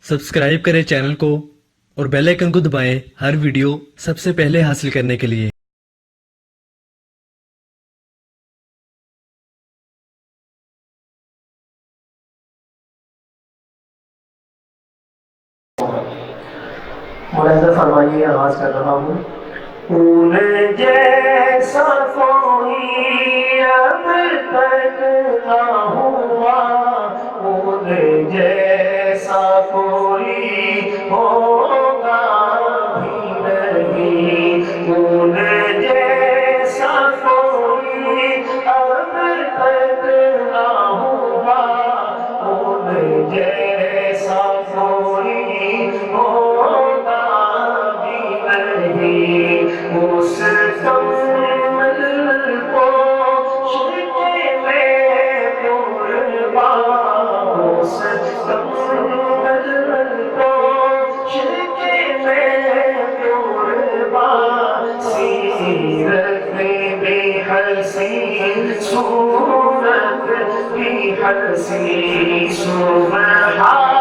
Subscribe करें channel को और बेल आइकन को दबाएं हर वीडियो सबसे पहले हासिल करने के लिए। मुलाज़ा फरमाइए, आगाज़ कर रहा हूँ। फूल जैसा कोई अब तक ना हुआ, फूल जैसा कोई होगा भी नहीं, फूल जैसा कोई अब तक ना हुआ, फूल जैसा कोई होगा भी नहीं। उस कमल को शिके में कुर्बान, उस कमल को शिके में कुर्बान, सीरत भी हसीन सूरत भी हसीन, सुबहान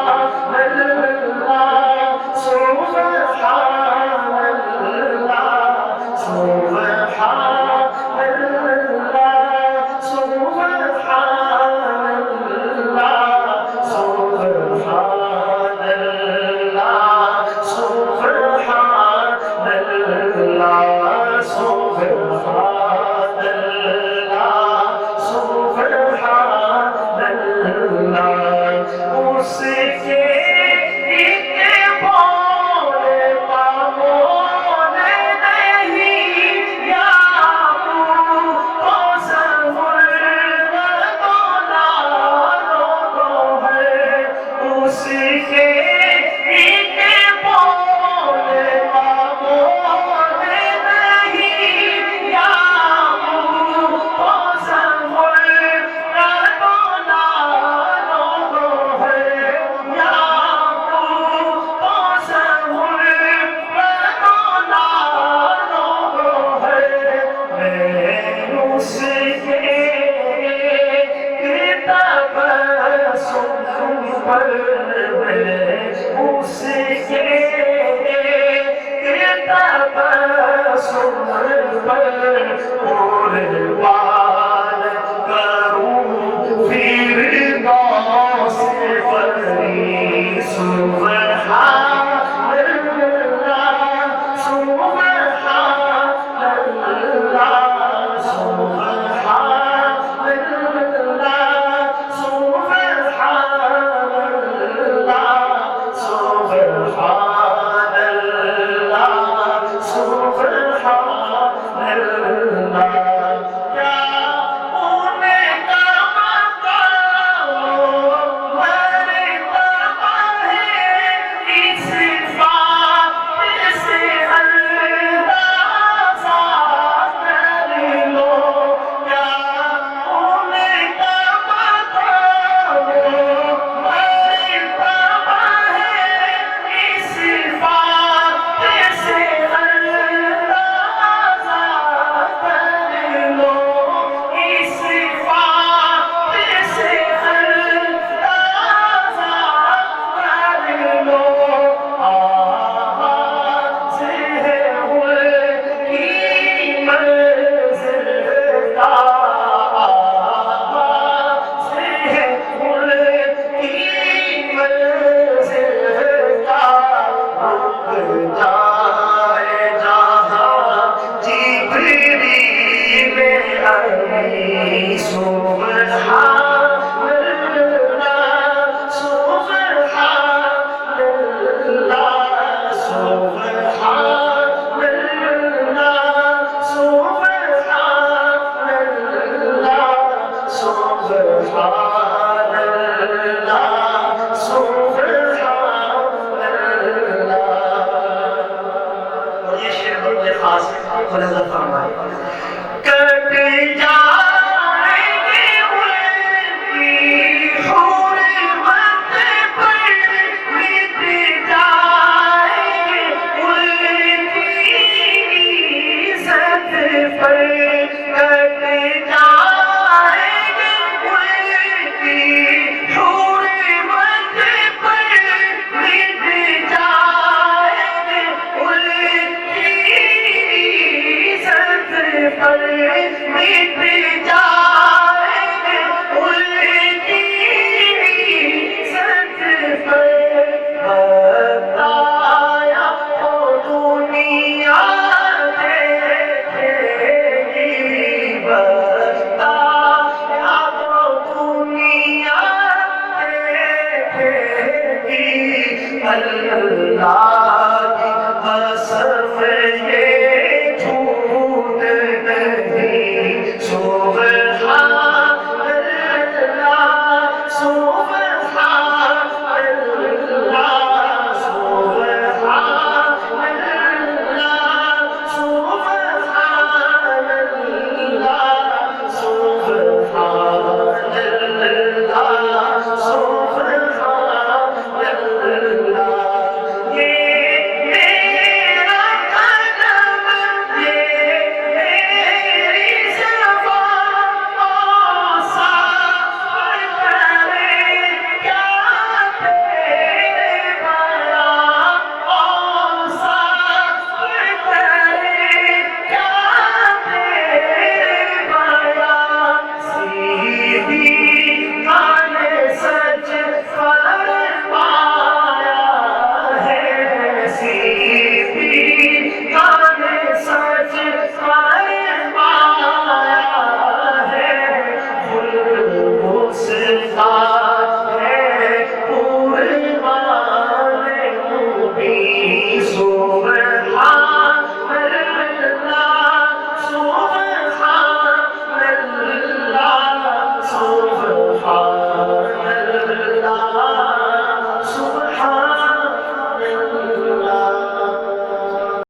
اللہ کی قسم یہ